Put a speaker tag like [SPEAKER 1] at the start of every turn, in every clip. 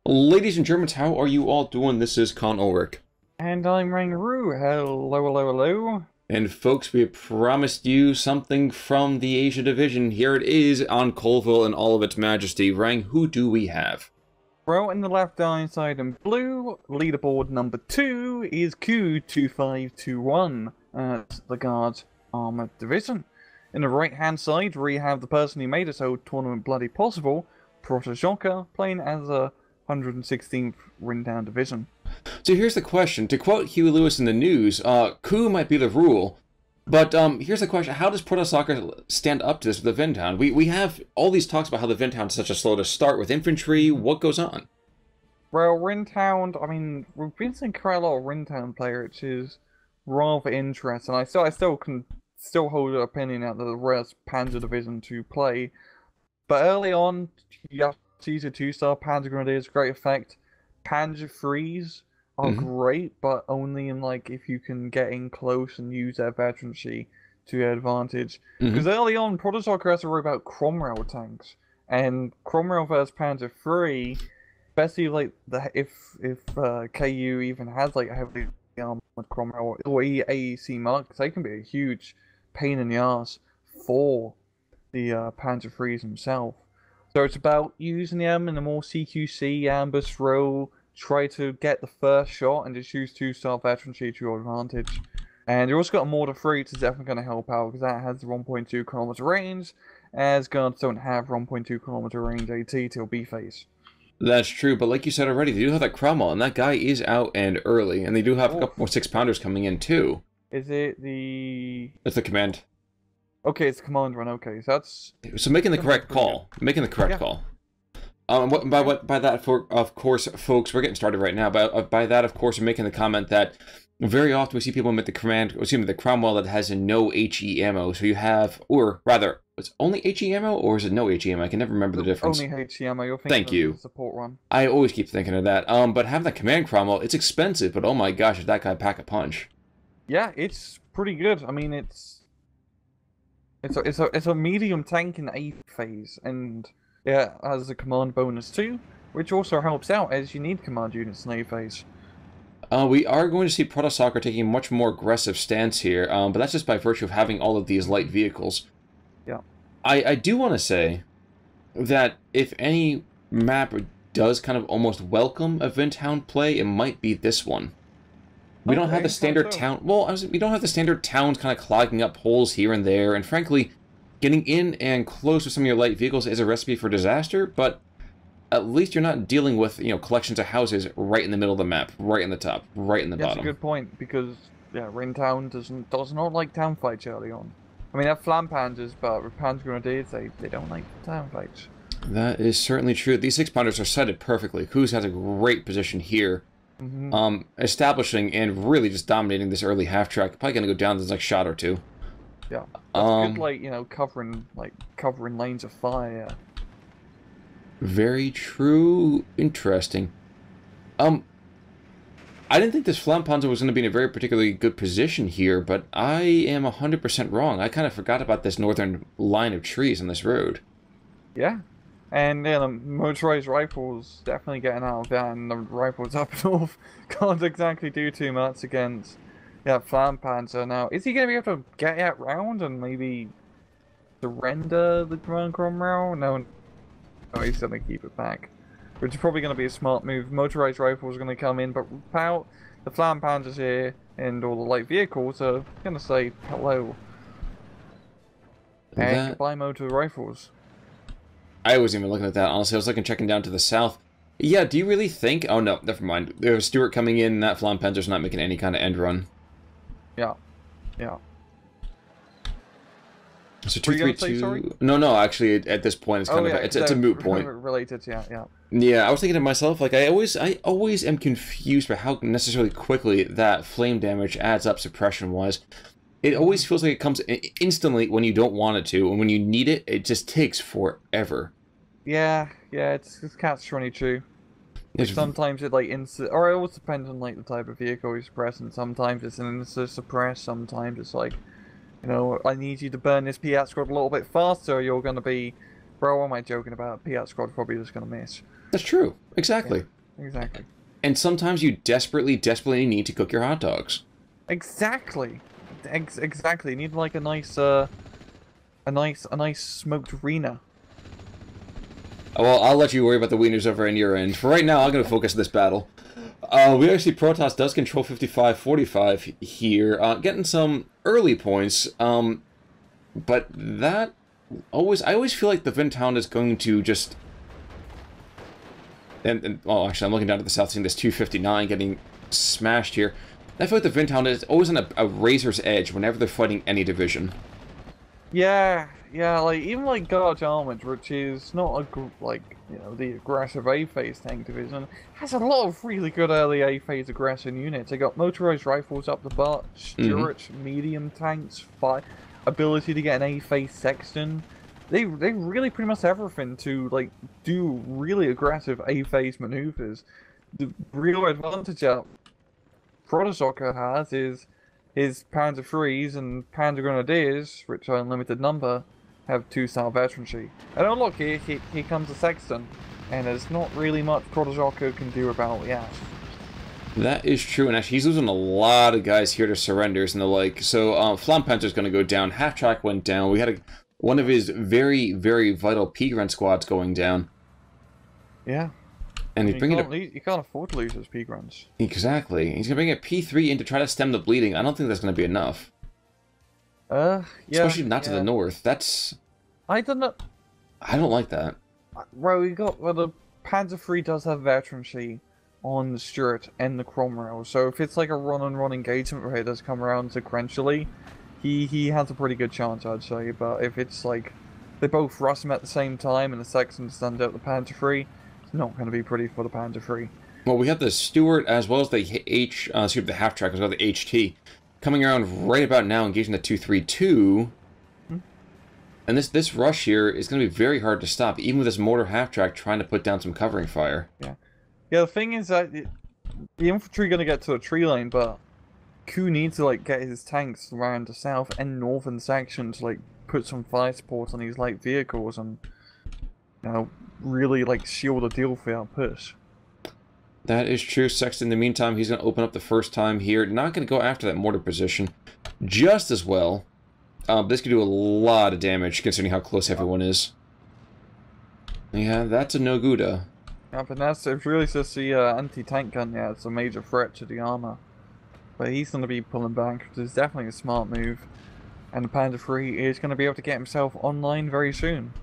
[SPEAKER 1] Ladies and Germans, how are you all doing? This is Con Ulrich.
[SPEAKER 2] And I'm RangRoo. Hello, hello, hello.
[SPEAKER 1] And folks, we have promised you something from the Asia Division. Here it is on Colleville in all of its majesty. Rang, who do we have?
[SPEAKER 2] Well, in the left eye side in blue, leaderboard number 2 is ku2521. The Guard Armored Division. In the right hand side, we have the person who made this whole tournament bloody possible, Protosszocker, playing as a 116th Rindown Division.
[SPEAKER 1] So here's the question. To quote Huey Lewis in the news, coup might be the rule. But here's the question. How does Protosszocker stand up to this with the Vintown? We have all these talks about how the Vintown is such a slow to start with infantry. What goes on?
[SPEAKER 2] Well, Rintown, I mean, we've been seeing quite a lot of Rintown player, which is rather interesting. I still can hold an opinion out that the rest Panzer Division to play. But early on, you have to use a 2-star Panzer Grenadiers, great effect. Panzer Threes are great, but only in if you can get in close and use their veterancy to your advantage. Because early on, Protosszocker has to worry about Cromwell tanks, and Cromwell versus Panzer III, especially if KU even has a heavily armored Cromwell or AEC marks, they can be a huge pain in the ass for the Panzer IIIs himself. So it's about using them in a more CQC ambush role, try to get the first shot and just use 2-star veterancy to your advantage. And you also got a Mortar 3, which is definitely going to help out because that has the 1.2 kilometer range, as guards don't have 1.2 kilometer range AT till B phase.
[SPEAKER 1] That's true, but like you said already, they do have that Cromwell, and that guy is out and early, and they do have a couple more 6-pounders coming in too.
[SPEAKER 2] Is it the...
[SPEAKER 1] That's the command.
[SPEAKER 2] Okay, it's the command run, okay, so that's...
[SPEAKER 1] So making the correct call. Making the correct call. By that, of course, folks, we're getting started right now. But by that, of course, we're making the comment that very often we see people make the Cromwell that has no HE ammo. So you have, or rather, it's only HE ammo, or is it no HE ammo? I can never remember the difference.
[SPEAKER 2] Only HE ammo. You're thinking
[SPEAKER 1] Thank you.
[SPEAKER 2] The support run.
[SPEAKER 1] I always keep thinking of that. But having that command Cromwell, it's expensive, but oh my gosh, does that guy pack a punch?
[SPEAKER 2] Yeah, it's pretty good. I mean, it's a medium tank in A phase, and yeah, it has a command bonus too, which also helps out as you need command units in A phase.
[SPEAKER 1] We are going to see Protosszocker taking a much more aggressive stance here, but that's just by virtue of having all of these light vehicles.
[SPEAKER 2] Yeah.
[SPEAKER 1] I do want to say that if any map does kind of almost welcome a Vintown play, it might be this one. We don't have the standard town. Well, we don't have the standard towns kind of clogging up holes here and there, and frankly, getting in and close with some of your light vehicles is a recipe for disaster. But at least you're not dealing with collections of houses right in the middle of the map, right in the top, right in the bottom.
[SPEAKER 2] That's a good point because yeah, Rintown does not like town fights early on. I mean, they have flam panzers, but with Panzer Grenadiers, they don't like town fights.
[SPEAKER 1] That is certainly true. These 6-pounders are sighted perfectly. Kuz has a great position here. Establishing and really just dominating this early half track. Probably gonna go down this next shot or two.
[SPEAKER 2] Yeah, that's good, covering lanes of fire.
[SPEAKER 1] Very true. Interesting. I didn't think this Flampanzer was going to be in a very particularly good position here, but I am 100% wrong. I kind of forgot about this northern line of trees on this road.
[SPEAKER 2] Yeah. And yeah, the motorized rifles definitely getting out of that, and the rifles up north can't exactly do too much against Flampanzer. Now, is he going to be able to get it round and maybe surrender the Grand Cromwell? No, he's going to keep it back, which is probably going to be a smart move. Motorized rifles are going to come in, but without the Flampanzers here and all the light vehicles are going to say hello. And goodbye, motor rifles.
[SPEAKER 1] I wasn't even looking at that, honestly. I was checking down to the south. Yeah, do you really think... Oh, no, never mind. There's Stuart coming in, that Flampanzer's not making any kind of end run.
[SPEAKER 2] Yeah. Yeah.
[SPEAKER 1] So 232... No, actually, at this point, it's kind of... It's a moot point.
[SPEAKER 2] Related, yeah.
[SPEAKER 1] Yeah, I was thinking to myself, I always am confused by how necessarily quickly that flame damage adds up suppression-wise. It always feels like it comes instantly when you don't want it to, and when you need it, it just takes forever.
[SPEAKER 2] Yeah, it's catch-22. Sometimes it or it also depends on the type of vehicle you're suppressing. Sometimes it's an insta-suppress, sometimes it's I need you to burn this Piat squad a little bit faster, or you're gonna be... Bro, what am I joking about? Piat squad probably just gonna miss.
[SPEAKER 1] That's true, exactly.
[SPEAKER 2] Exactly.
[SPEAKER 1] And sometimes you desperately, desperately need to cook your hot dogs.
[SPEAKER 2] Exactly. Exactly. You need like a nice smoked arena.
[SPEAKER 1] Well, I'll let you worry about the wieners over on your end. For right now, I'm going to focus on this battle. We actually, Protoss does control 55-45 here, getting some early points, but that I always feel like the Vindhound is going to just... well, actually, I'm looking down to the south, seeing this 259 getting smashed here. I feel like the Vindhound is always on a razor's edge whenever they're fighting any division.
[SPEAKER 2] Yeah, like even like Guard Armored, which is not the aggressive A-phase tank division, has a lot of really good early A-phase aggression units. They got motorized rifles up the butt, Stuart, medium tanks, ability to get an A-phase sexton. They really pretty much everything to like do really aggressive A-phase maneuvers. The real advantage that Protosszocker has is his Panzer IIIs and Panzer Grenadiers, which are in limited number, have 2-star veterancy. And oh look, here comes a sexton, and there's not really much Protosszocker can do about that.
[SPEAKER 1] That is true, and actually he's losing a lot of guys here to surrenders and the like. So Flampanzer's going to go down, Half Track went down, we had one of his very, very vital P-Grunt squads going down.
[SPEAKER 2] Yeah.
[SPEAKER 1] And he's bringing
[SPEAKER 2] you can't afford to lose those P-Grunts.
[SPEAKER 1] Exactly. He's going to bring a P3 in to try to stem the bleeding. I don't think that's going to be enough.
[SPEAKER 2] Yeah.
[SPEAKER 1] Especially not to the north. That's...
[SPEAKER 2] I don't know.
[SPEAKER 1] I don't like that.
[SPEAKER 2] Well, the Panzer III does have veterancy on the Stuart and the Cromwell, so if it's like a run-on-run engagement where he does come around sequentially, he has a pretty good chance, I'd say. But if it's like they both rust him at the same time and the Saxon stands out the Panzer III, not going to be pretty for the Panzer III.
[SPEAKER 1] Well, we have the Stuart as well as the the Half Track as well as the HT coming around right about now, engaging the 232. And this rush here is going to be very hard to stop, even with this mortar Half Track trying to put down some covering fire.
[SPEAKER 2] Yeah. The thing is that the infantry are going to get to a tree lane, but Ku needs to like get his tanks around the south and northern section to like put some fire support on these light vehicles and really like shield the deal for our push.
[SPEAKER 1] That is true. Sexton, in the meantime, he's going to open up the first time here. Not going to go after that mortar position just as well. This could do a lot of damage considering how close everyone is. Yeah, that's a no-gooda.
[SPEAKER 2] Yeah, but that's really just the anti-tank gun. Yeah, it's a major threat to the armor. But he's going to be pulling back, which is definitely a smart move. And the Panzer III is going to be able to get himself online very soon.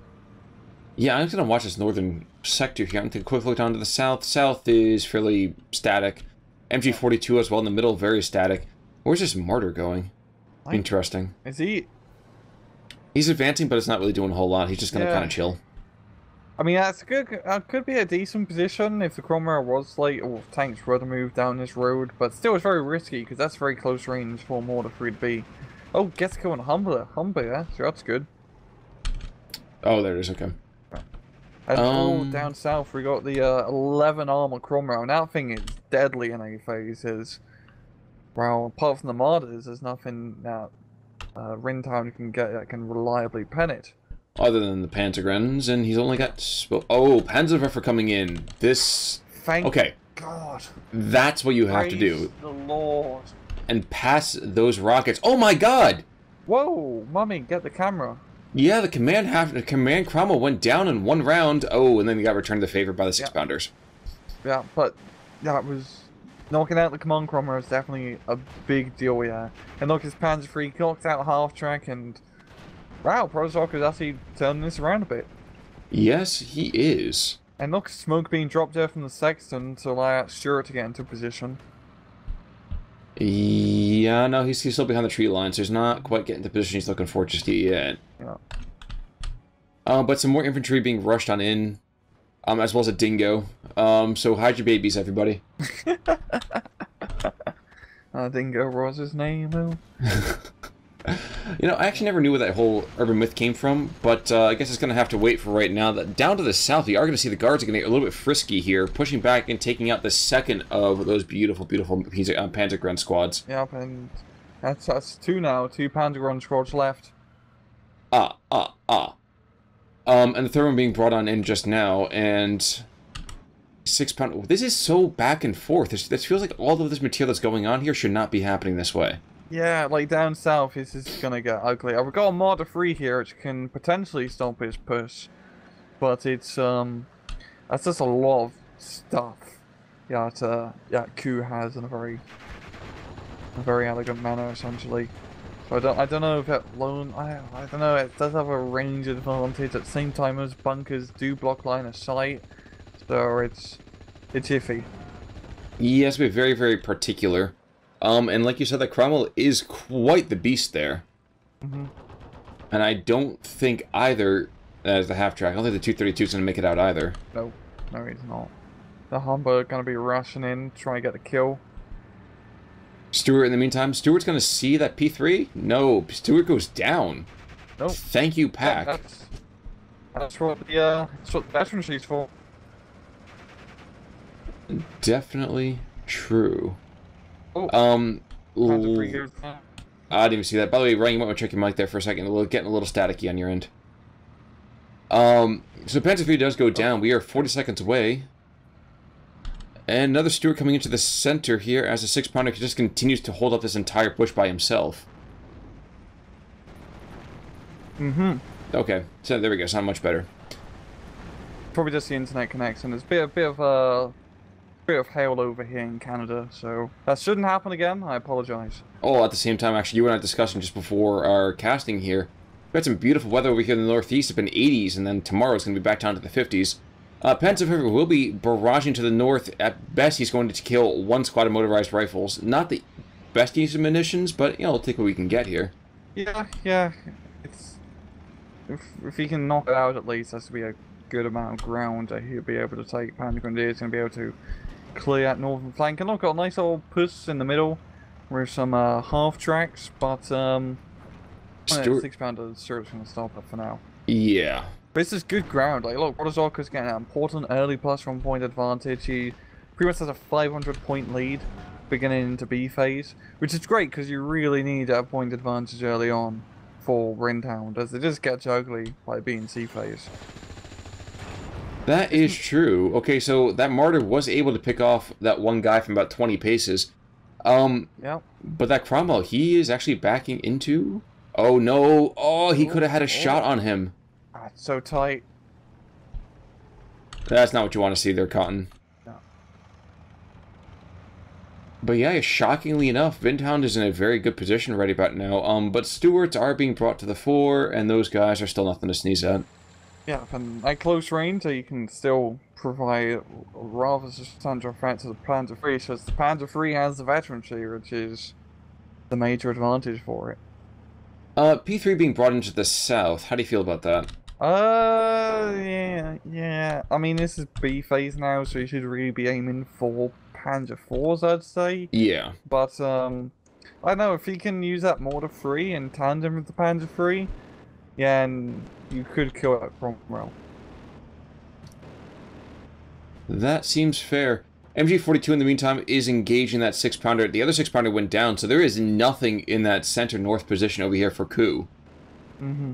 [SPEAKER 1] Yeah, I'm just going to watch this northern sector here. I'm going to take a quick look down to the south. South is fairly static. MG42 as well in the middle, very static. Where's this martyr going? Interesting.
[SPEAKER 2] Is he?
[SPEAKER 1] He's advancing, but it's not really doing a whole lot. He's just going to kind of chill.
[SPEAKER 2] I mean, that's good. Could be a decent position if the Cromwell was like, or if tanks were to move down this road, but still it's very risky because that's very close range for Mortar 3 to be. Oh, gets to go on Humber, yeah, so that's good.
[SPEAKER 1] Oh, there it is, okay.
[SPEAKER 2] And down south we got the 11 armor Cromwell, and that thing is deadly in A phases. Well, apart from the Martyrs, there's nothing that Rintown can get that can reliably pen it.
[SPEAKER 1] Other than the Panzergrens, and he's only got... Oh, Panzerwerfer coming in. This...
[SPEAKER 2] Thank God.
[SPEAKER 1] That's what you have to do.
[SPEAKER 2] Praise the Lord.
[SPEAKER 1] And pass those rockets. Oh my God!
[SPEAKER 2] Whoa, Mummy, get the camera.
[SPEAKER 1] Yeah, the command Cromwell went down in one round. Oh, and then he got returned the favor by the 6-pounders.
[SPEAKER 2] Yeah, but that was... Knocking out the command Cromwell is definitely a big deal, yeah. And look, his Panzer III knocked out Half Track, and... Wow, Protosszocker is actually turning this around a bit.
[SPEAKER 1] Yes, he is.
[SPEAKER 2] And look, smoke being dropped there from the Sexton to allow out Stuart to get into position.
[SPEAKER 1] Yeah, no, he's still behind the tree line, so he's not quite getting the position he's looking for just yet.
[SPEAKER 2] Yeah.
[SPEAKER 1] But some more infantry being rushed on in, as well as a dingo. So hide your babies, everybody.
[SPEAKER 2] Dingo was his name, though.
[SPEAKER 1] You know, I actually never knew where that whole urban myth came from, but I guess it's going to have to wait for right now. That down to the south, you are going to see the guards are going to get a little bit frisky here, pushing back and taking out the second of those beautiful, beautiful Panzergren squads.
[SPEAKER 2] Yep, and that's two now. 2 Panzergren squads left.
[SPEAKER 1] And the third one being brought on in just now, and 6-pounder. This is so back and forth. This feels like all of this material that's going on here should not be happening this way.
[SPEAKER 2] Yeah, like down south, this is gonna get ugly. I've got a Marder 3 here, which can potentially stop his push, but it's that's just a lot of stuff. Yeah, Ku has in a very elegant manner, essentially. So I don't know if that lone I don't know. It does have a range advantage at the same time as bunkers do block line of sight, so it's iffy.
[SPEAKER 1] He has to be very, very particular. And like you said, that Cromwell is quite the beast there.
[SPEAKER 2] Mm-hmm.
[SPEAKER 1] And I don't think either, as the half-track, I don't think the 232 is going to make it out either.
[SPEAKER 2] No, he's not. The Humber going to be rushing in, trying to get the kill.
[SPEAKER 1] Stewart, in the meantime, Stewart's going to see that P3? No, Stewart goes down.
[SPEAKER 2] Nope.
[SPEAKER 1] Thank you, Pack.
[SPEAKER 2] Yeah, that's what the veterancy's for.
[SPEAKER 1] Definitely true.
[SPEAKER 2] Oh,
[SPEAKER 1] I didn't even see that. By the way, Ryan, you might want to check your mic there for a second. Getting a little staticky on your end. So Panzer 3 does go down. We are 40 seconds away. And another Stewart coming into the center here as the 6-pounder just continues to hold up this entire push by himself.
[SPEAKER 2] Mm-hmm.
[SPEAKER 1] Okay, so there we go. It's not much better.
[SPEAKER 2] Probably just the internet connection. There's a bit of hail over here in Canada, so that shouldn't happen again. I apologize.
[SPEAKER 1] Oh, at the same time, actually, you and I were discussing just before our casting here. We had some beautiful weather over here in the northeast. It's been 80s, and then tomorrow it's going to be back down to the 50s. Panzer will be barraging to the north. At best, he's going to kill one squad of motorized rifles. Not the best use of munitions, but, you know, we'll take what we can get here.
[SPEAKER 2] Yeah. It's if he can knock it out at least, that's to be a good amount of ground that he'll be able to take. Panzer Grenadiers going to be able to clear that northern flank. And look, got a nice old push in the middle with some half tracks, but 6-pounder Stuart's going to stop it for now.
[SPEAKER 1] Yeah.
[SPEAKER 2] But this is good ground. Like, look, Protosszocker is getting an important early +1 point advantage. He pretty much has a 500-point lead beginning into B phase, which is great because you really need that point advantage early on for Rintown, as it just gets ugly by being C phase.
[SPEAKER 1] That is true. Okay, so that Martyr was able to pick off that one guy from about 20 paces.
[SPEAKER 2] Yep.
[SPEAKER 1] But that Cromwell, he is actually backing into... Oh, no. Oh, he could have had a shot on him.
[SPEAKER 2] It's so tight.
[SPEAKER 1] That's not what you want to see there, Cotton.
[SPEAKER 2] No.
[SPEAKER 1] But yeah, shockingly enough, Vindhound is in a very good position right about now. But Stewarts are being brought to the fore, and those guys are still nothing to sneeze at.
[SPEAKER 2] Yeah, and at close range, you can still provide a rather substantial threat to the Panzer 3, because the Panzer 3 has the veterancy, which is the major advantage for it.
[SPEAKER 1] P3 being brought into the south, how do you feel about that?
[SPEAKER 2] Yeah. I mean, this is B phase now, so you should really be aiming for Panzer 4s, I'd say.
[SPEAKER 1] Yeah.
[SPEAKER 2] But, I don't know, if you can use that Mortar 3 in tandem with the Panzer 3, yeah, and you could kill it from Cromwell.
[SPEAKER 1] That seems fair. MG42 in the meantime is engaging that 6-pounder. The other 6-pounder went down, so there is nothing in that center north position over here for Ku.
[SPEAKER 2] Mm-hmm.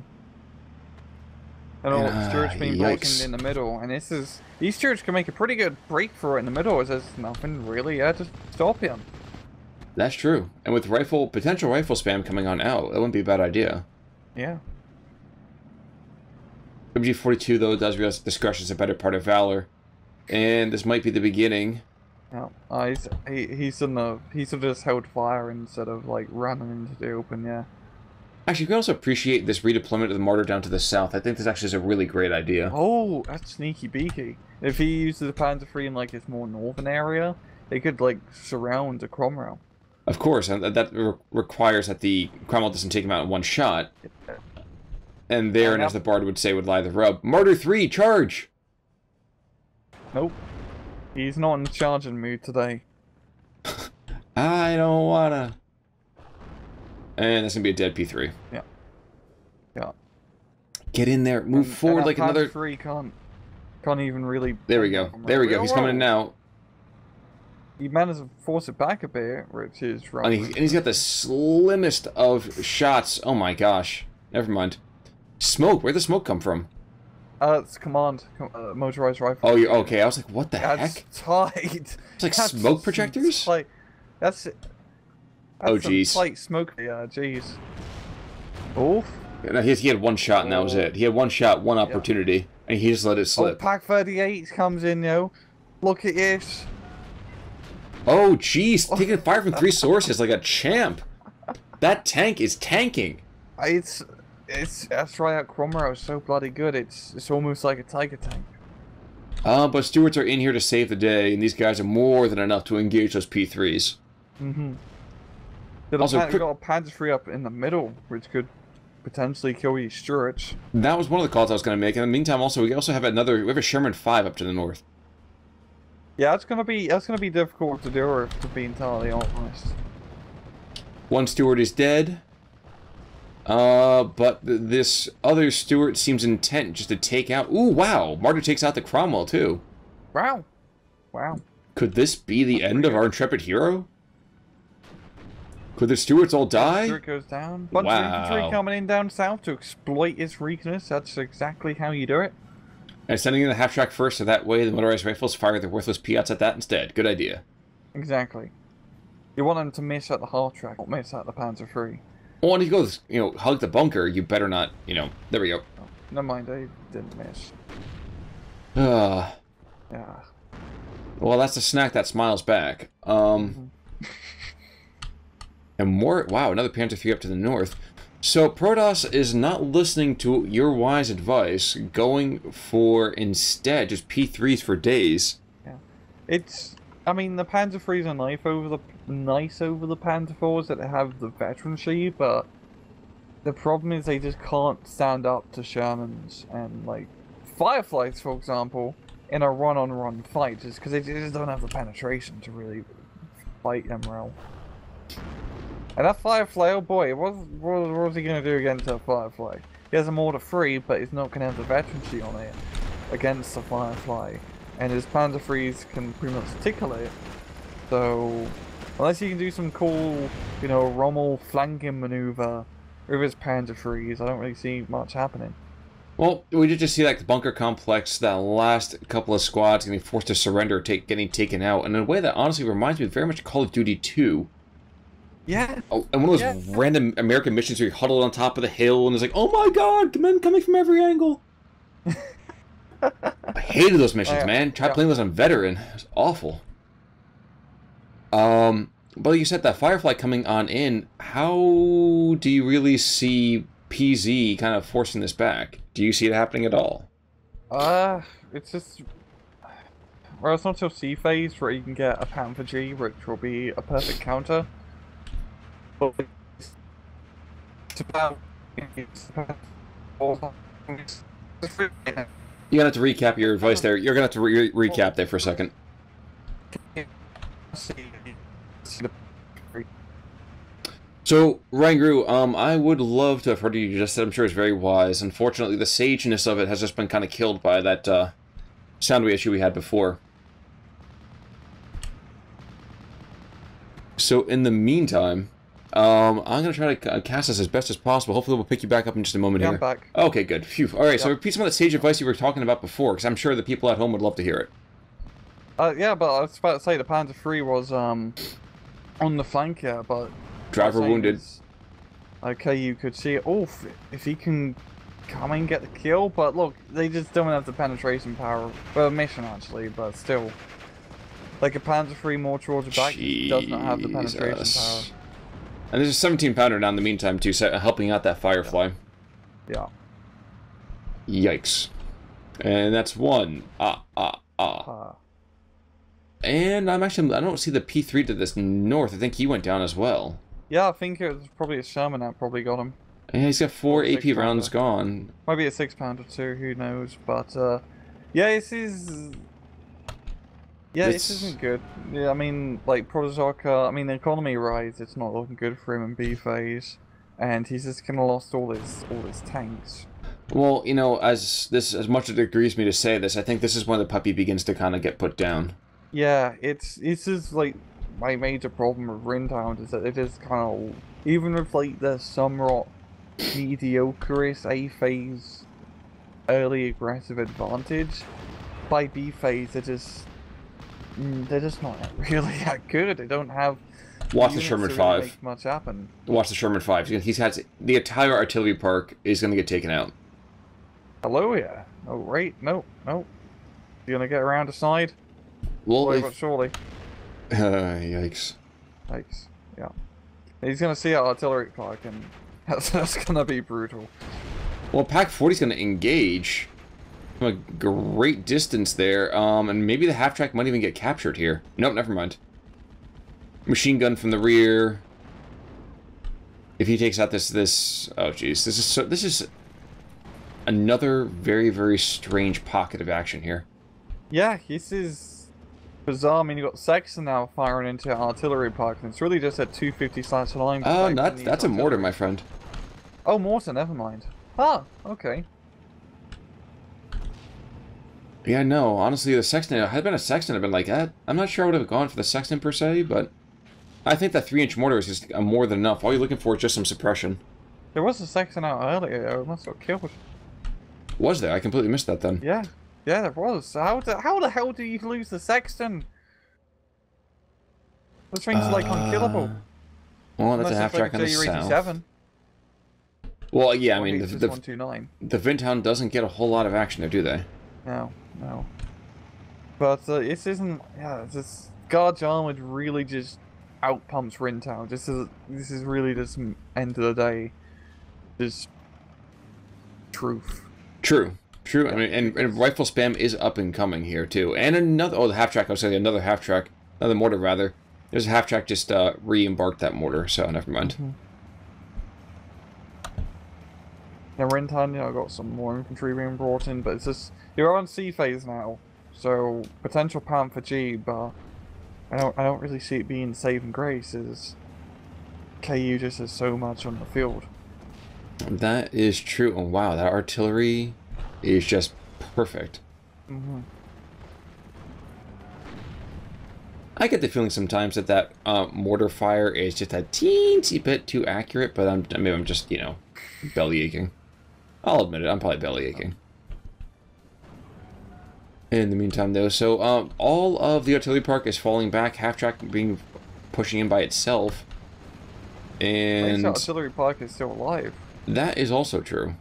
[SPEAKER 2] And Stuart's been breaking in the middle, and these Stuarts can make a pretty good break for it in the middle, as there's nothing really to stop him.
[SPEAKER 1] That's true. And with potential rifle spam coming on out, that wouldn't be a bad idea.
[SPEAKER 2] Yeah.
[SPEAKER 1] MG42 though does realize that discretion is a better part of valor. And this might be the beginning.
[SPEAKER 2] Yeah, he sort of just held fire instead of like running into the open. Yeah.
[SPEAKER 1] Actually, you can also appreciate this redeployment of the Martyr down to the south. I think this actually is a really great idea.
[SPEAKER 2] Oh, that's sneaky beaky. If he uses the Panzer 3 in like his more northern area, they could like surround the Cromwell.
[SPEAKER 1] Of course, and that requires that the Cromwell doesn't take him out in one shot. And therein, as the Bard would say, would lie the rub. Martyr 3, charge!
[SPEAKER 2] Nope. He's not in the charging mood today.
[SPEAKER 1] I don't wanna. And that's gonna be a dead P3.
[SPEAKER 2] Yeah. Yeah.
[SPEAKER 1] Get in there. Move forward like another...
[SPEAKER 2] 3 can't even really...
[SPEAKER 1] There we go. There we go. He's coming in now.
[SPEAKER 2] He managed to force it back a bit, which is right.
[SPEAKER 1] And he's got the slimmest of shots. Oh my gosh. Never mind. Smoke. Where'd the smoke come from?
[SPEAKER 2] It's motorized rifle.
[SPEAKER 1] Oh, you're okay. I was like, what the
[SPEAKER 2] That's
[SPEAKER 1] heck?
[SPEAKER 2] tight.
[SPEAKER 1] It's like smoke projectors?
[SPEAKER 2] Like, that's
[SPEAKER 1] Oh, jeez.
[SPEAKER 2] Slight smoke. Yeah, jeez. Oof.
[SPEAKER 1] No, he had one shot and that was it. He had one shot, one opportunity, and he just let it slip.
[SPEAKER 2] Oh, Pack 38 comes in, yo. Look at it.
[SPEAKER 1] Oh, jeez. Taking fire from 3 sources like a champ. That tank is tanking.
[SPEAKER 2] That's right. Cromwell is so bloody good. It's almost like a tiger tank.
[SPEAKER 1] But Stewards are in here to save the day, and these guys are more than enough to engage those P3s.
[SPEAKER 2] Mm-hmm.
[SPEAKER 1] Also,
[SPEAKER 2] you got a Panzer III up in the middle, which could potentially kill you Stuarts.
[SPEAKER 1] That was one of the calls I was going to make. In the meantime, also we have a Sherman 5 up to the north.
[SPEAKER 2] Yeah, that's gonna be difficult to do with, to be entirely honest.
[SPEAKER 1] One Stewart is dead. But this other Stewart seems intent just to take out... Ooh, wow! Martyr takes out the Cromwell, too.
[SPEAKER 2] Wow. Wow.
[SPEAKER 1] Could this be the end of our intrepid hero? Could the Stewarts all die?
[SPEAKER 2] Stewart goes down. Bunch of infantry coming in down south to exploit its weakness. That's exactly how you do it.
[SPEAKER 1] And sending in the half-track first, so that way the motorized rifles fire their worthless Piats at that instead. Good idea.
[SPEAKER 2] Exactly. You want them to miss at the half-track, not miss at the Panzer III.
[SPEAKER 1] Well, and if you go, hug the bunker, you better not, there we go.
[SPEAKER 2] Oh, never mind, they didn't miss.
[SPEAKER 1] Yeah. Well, that's the snack that smiles back. And more, wow, another Panzer III up to the north. So Protoss is not listening to your wise advice, going for instead just P3s for days.
[SPEAKER 2] Yeah. I mean, the Panzer IIIs are nice over the Panzer IVs that have the veterancy, but the problem is they just can't stand up to Shermans and, like, Fireflies, for example, in a run-on-run fight, just because they just don't have the penetration to really fight MRL. And that Firefly, oh boy, what was he going to do against that Firefly? He has a Mortar 3, but he's not going to have the veterancy on it against the Firefly. And his Panzer IIIs can pretty much tickle it. So, unless you can do some cool, Rommel flanking maneuver with his Panzer IIIs, I don't really see much happening.
[SPEAKER 1] Well, we did just see, like, the bunker complex, that last couple of squads getting forced to surrender, getting taken out, and in a way that honestly reminds me very much of Call of Duty 2.
[SPEAKER 2] Yeah.
[SPEAKER 1] Oh, and one of those random American missions where you're huddled on top of the hill and there's like, oh my god, men coming from every angle. I hated those missions, man. Try playing those on veteran. It was awful. But like you said, that Firefly coming on in, how do you really see PZ kind of forcing this back? Do you see it happening at all?
[SPEAKER 2] It's just... Well, it's not till C phase where you can get a Panther G, which will be a perfect counter. But it's about...
[SPEAKER 1] You're gonna have to recap your voice there. You're gonna have to recap there for a second. So, RangRoo, I would love to have heard what you just said. I'm sure it's very wise. Unfortunately, the sageness of it has just been kind of killed by that sound wave issue we had before. So, in the meantime, I'm going to try to cast this as best as possible. Hopefully, we'll pick you back up in just a moment here.
[SPEAKER 2] I'm back.
[SPEAKER 1] Okay, good. Phew. All right, so repeat some of that sage advice you were talking about before, because I'm sure the people at home would love to hear it.
[SPEAKER 2] Yeah, but I was about to say the Panzer III was on the flank here, but...
[SPEAKER 1] Driver wounded.
[SPEAKER 2] Okay, you could see it. Oh, if he can come and get the kill, but look, they just don't have the penetration power. Well, mission actually, but still. Like a Panzer III more towards the back does not have the penetration power.
[SPEAKER 1] And there's a 17-pounder down in the meantime, too, helping out that Firefly.
[SPEAKER 2] Yeah.
[SPEAKER 1] Yikes. And that's one. And I don't see the P3 to this north. I think he went down as well.
[SPEAKER 2] Yeah, I think it was probably a Sherman that probably got him.
[SPEAKER 1] Yeah, he's got 4 AP rounds gone.
[SPEAKER 2] Maybe a 6-pounder too, who knows. But, yeah, this is... Yeah, this isn't good. Yeah, I mean, like, Protosszocker, I mean, the economy rise, it's not looking good for him in B phase. And he's just kind of lost all his tanks.
[SPEAKER 1] Well, as much as it agrees me to say this, I think this is when the puppy begins to kind of get put down.
[SPEAKER 2] Yeah, it's just, like, my major problem with Rintown is that it is kind of, even with, like, the somewhat mediocre A phase early aggressive advantage. By B phase, they're just not really that good. They don't have
[SPEAKER 1] Watch the
[SPEAKER 2] units
[SPEAKER 1] Sherman
[SPEAKER 2] to really
[SPEAKER 1] 5.
[SPEAKER 2] make much happen.
[SPEAKER 1] Watch the Sherman 5. He's had the entire artillery park is going to get taken out.
[SPEAKER 2] Hello, yeah. Oh, right. No, no. You gonna get around the side?
[SPEAKER 1] Well,
[SPEAKER 2] Slowly but surely.
[SPEAKER 1] yikes.
[SPEAKER 2] Yikes. Yeah. He's gonna see our artillery park, and that's gonna be brutal.
[SPEAKER 1] Well, Pack 40's going to engage from a great distance there, and maybe the half-track might even get captured here. Nope, never mind. Machine gun from the rear. If he takes out this, oh jeez, this is another very, very strange pocket of action here.
[SPEAKER 2] Yeah, this is bizarre. I mean, you got Sexton now firing into artillery park, and it's really just a 250/9.
[SPEAKER 1] Oh, that's a mortar, my friend.
[SPEAKER 2] Oh, mortar, never mind. Ah, okay.
[SPEAKER 1] Yeah, no, honestly, the Sexton, had been a Sexton, I've been like, I'm not sure I would have gone for the Sexton per se, but I think that 3-inch mortar is just more than enough. All you're looking for is just some suppression.
[SPEAKER 2] There was a Sexton out earlier. It must have got killed.
[SPEAKER 1] Was there? I completely missed that then.
[SPEAKER 2] Yeah, yeah, there was. How the hell do you lose the Sexton? This thing's like unkillable.
[SPEAKER 1] Well, that's a half-track on the south. Well, yeah, I mean, the
[SPEAKER 2] 129.
[SPEAKER 1] The Windhound doesn't get a whole lot of action there, do they?
[SPEAKER 2] No, no. But this isn't. Yeah, this Guard Armored really just outpumps Rintown. This is really just end of the day, just truth.
[SPEAKER 1] True. I mean, and rifle spam is up and coming here too. And another the half-track. I was saying another half-track, another mortar rather. There's a half-track just re-embarked that mortar, so never mind.
[SPEAKER 2] Mm-hmm. Now, Rintown, you know, got some more infantry being brought in, but it's just you're on C phase now, so potential Panther G, but I don't really see it being saving grace, as KU just has so much on the field.
[SPEAKER 1] That is true. Oh wow, that artillery is just perfect.
[SPEAKER 2] Mm-hmm.
[SPEAKER 1] I get the feeling sometimes that mortar fire is just a teensy bit too accurate, but I'm just, you know, belly aching. I'll admit it, I'm probably belly aching. In the meantime, though, so all of the artillery park is falling back, half-track pushing in by itself, and
[SPEAKER 2] the artillery park is still alive.
[SPEAKER 1] That is also true.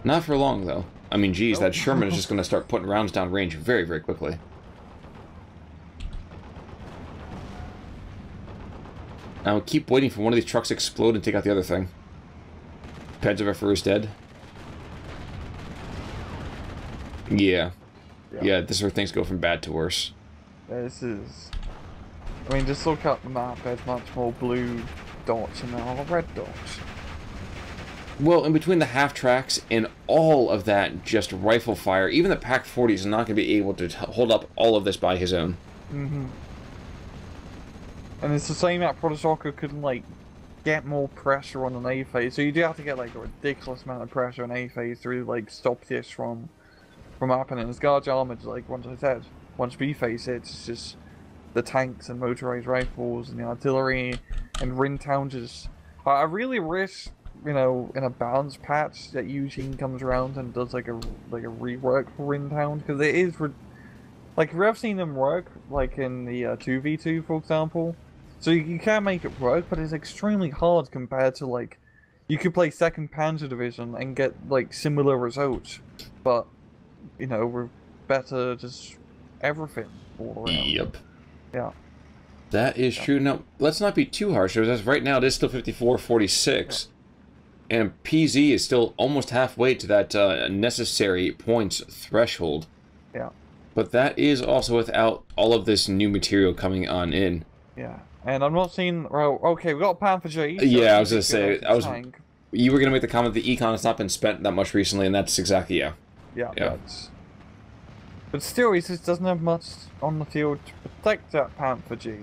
[SPEAKER 1] Not for long, though. I mean, geez,
[SPEAKER 2] Nope.
[SPEAKER 1] that Sherman is just going to start putting rounds down range very, very quickly. Now, keep waiting for one of these trucks to explode and take out the other thing. Panzer is dead. Yeah. Yeah, this is where things go from bad to worse.
[SPEAKER 2] This is... I mean, just look at the map, there's much more blue dots and there are red dots.
[SPEAKER 1] Well, in between the half-tracks and all of that just rifle fire, even the Pack 40 is not going to be able to hold up all of this by his own.
[SPEAKER 2] Mm-hmm. And it's the same that Protosszocker could, like, get more pressure on an A phase, so you do have to get, like, a ridiculous amount of pressure on A phase to really, like, stop this from happening. As Guard Armored, like, once I said, once B phase hits, it's just the tanks and motorized rifles and the artillery, and Rintown just... I really wish, you know, in a balance patch that Eugene comes around and does, like a rework for Rintown, because it is... Like, we have seen them work, like, in the 2v2, for example. So you can make it work, but it's extremely hard compared to, like, you could play 2nd Panzer Division and get, like, similar results. But, you know, we're better just everything all around.
[SPEAKER 1] Yep.
[SPEAKER 2] Yeah.
[SPEAKER 1] That is true. Now, let's not be too harsh, because right now it is still 54-46. Yeah. And PZ is still almost halfway to that necessary points threshold.
[SPEAKER 2] Yeah.
[SPEAKER 1] But that is also without all of this new material coming on in.
[SPEAKER 2] Yeah. And I'm not seeing... Well, okay, we got Panther G. So
[SPEAKER 1] yeah, I was going to say... You were going to make the comment that the Econ has not been spent that much recently, and that's exactly... Yeah.
[SPEAKER 2] Yeah. But still, he just doesn't have much on the field to protect that Panther G.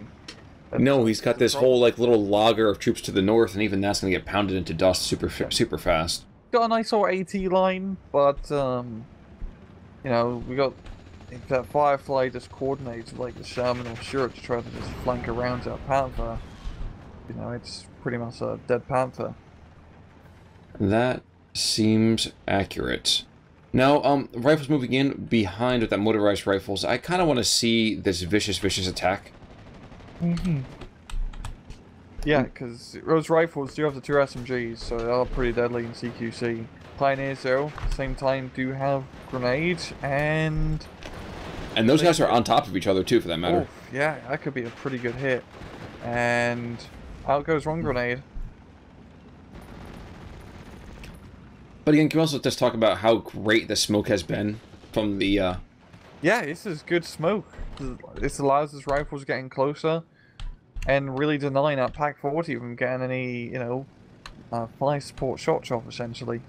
[SPEAKER 1] No, he's got this whole, like, little logger of troops to the north, and even that's going to get pounded into dust super fast.
[SPEAKER 2] Got a nice little AT line, but, you know, we got... If that Firefly just coordinates like the Sherman or Stuart to try to just flank around that Panther, you know, it's pretty much a dead Panther.
[SPEAKER 1] That seems accurate. Now, rifles moving in behind with that motorized rifles. I kind of want to see this vicious attack.
[SPEAKER 2] Mm-hmm. Yeah, because those rifles do have the 2 SMGs, so they are pretty deadly in CQC. Pioneers, though, at the same time, do have grenades, and
[SPEAKER 1] those guys are on top of each other, too, for that matter.
[SPEAKER 2] Oh, yeah, that could be a pretty good hit. And out goes one grenade.
[SPEAKER 1] But again, can we also just talk about how great the smoke has been from the,
[SPEAKER 2] Yeah, this is good smoke. This allows his rifles getting closer and really denying that Pack 40 from getting any, you know, fly support shots off, essentially.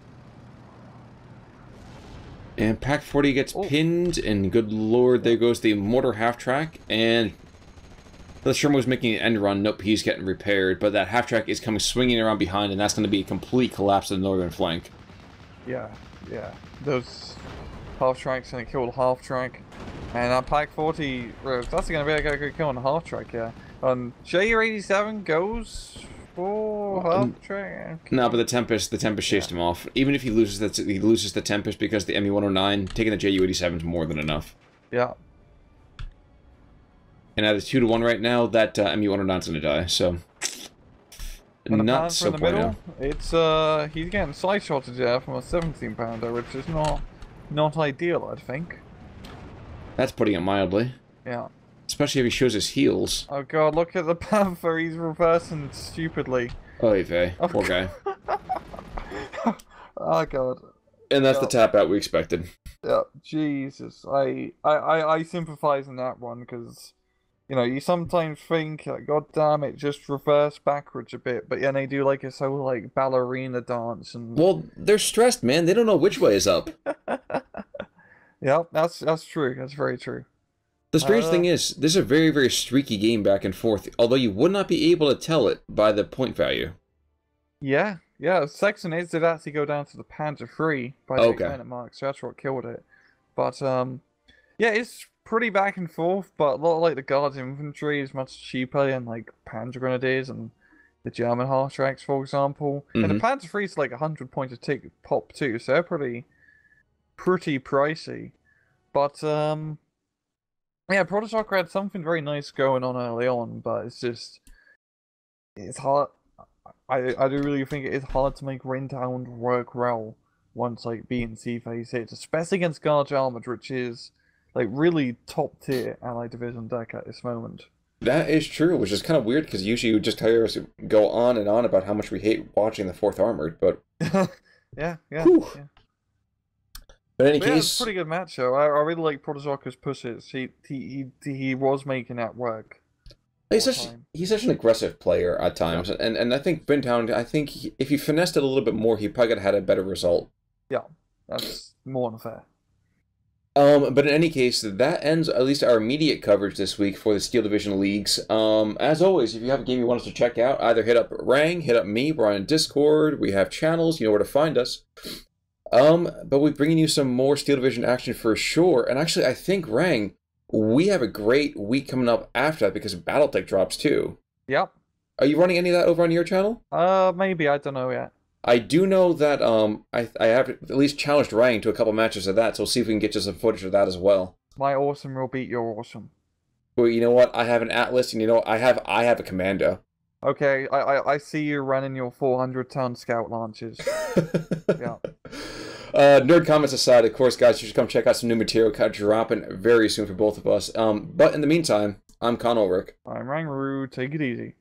[SPEAKER 1] And Pack 40 gets pinned, and good lord, there goes the mortar half-track, and the Sherman was making an end run. Nope, he's getting repaired, but that half-track is coming swinging around behind, and that's going to be a complete collapse of the northern flank.
[SPEAKER 2] Yeah, yeah. Those half-tracks and it killed half-track. And that Pack 40, that's going to be a good kill on the half-track, yeah. JU-87 goes for half-track. Okay.
[SPEAKER 1] No, but the Tempest chased him off. Even if he loses the Tempest because the ME-109, taking the JU-87 is more than enough.
[SPEAKER 2] Yeah.
[SPEAKER 1] And at a 2-to-1 right now, that ME-109 is going to die, so...
[SPEAKER 2] And
[SPEAKER 1] not so
[SPEAKER 2] in the middle, it's he's getting side shotted there from a 17-pounder, which is not ideal, I think.
[SPEAKER 1] That's putting it mildly.
[SPEAKER 2] Yeah.
[SPEAKER 1] Especially if he shows his heels.
[SPEAKER 2] Oh god, look at the Panther, he's reversing stupidly.
[SPEAKER 1] Oy vey, poor guy.
[SPEAKER 2] Oh god.
[SPEAKER 1] And that's the tap out we expected.
[SPEAKER 2] Yeah, Jesus. I sympathize in that one, because... You know, you sometimes think, god damn it, just reverse backwards a bit, but yeah, they do like a whole like ballerina dance and.
[SPEAKER 1] Well, they're stressed, man. They don't know which way is up.
[SPEAKER 2] Yeah, that's true. That's very true.
[SPEAKER 1] The strange thing is, this is a very streaky game back and forth. Although you would not be able to tell it by the point value.
[SPEAKER 2] Yeah. Section is did actually go down to the Panzer III by the 6-minute mark, so that's what killed it. But yeah, it's pretty back and forth, but a lot like the Guards infantry is much cheaper than like Panzer Grenadiers and the German half tracks, for example. And the Panzer III is like 100 points a tick pop too, so they're pretty pricey. But yeah, Protosszocker had something very nice going on early on, but it's hard. I do really think it is hard to make Rintown work well once like B and C phase hits, especially against Guards Armored, which is like really top tier Allied Division deck at this moment.
[SPEAKER 1] That is true, which is kind of weird because usually you just hear us go on and on about how much we hate watching the 4th Armored, but
[SPEAKER 2] yeah.
[SPEAKER 1] But in any
[SPEAKER 2] case, it's a pretty good match though. I really like Protosszoker's pushes. He was making that work.
[SPEAKER 1] He's such an aggressive player at times, and I think Rintown, if he finessed it a little bit more, he probably could have had a better result.
[SPEAKER 2] Yeah, that's more than fair.
[SPEAKER 1] But in any case, that ends at least our immediate coverage this week for the Steel Division Leagues. As always, if you have a game you want us to check out, either hit up Rang, hit up me, we're on Discord, we have channels, you know where to find us. But we're bringing you some more Steel Division action for sure, and actually I think, Rang, we have a great week coming up after that because Battletech drops too.
[SPEAKER 2] Yep.
[SPEAKER 1] Are you running any of that over on your channel?
[SPEAKER 2] Maybe, I don't know yet.
[SPEAKER 1] I do know that I have at least challenged Ryan to a couple matches of that, so we'll see if we can get you some footage of that as well.
[SPEAKER 2] My awesome will beat your awesome.
[SPEAKER 1] Well, you know what? I have an Atlas, and you know I have a Commando.
[SPEAKER 2] Okay, I see you running your 400-ton scout launches. Yeah.
[SPEAKER 1] Nerd comments aside, of course, guys, you should come check out some new material dropping very soon for both of us. But in the meantime, I'm Con Ulrich.
[SPEAKER 2] I'm RangRoo. Take it easy.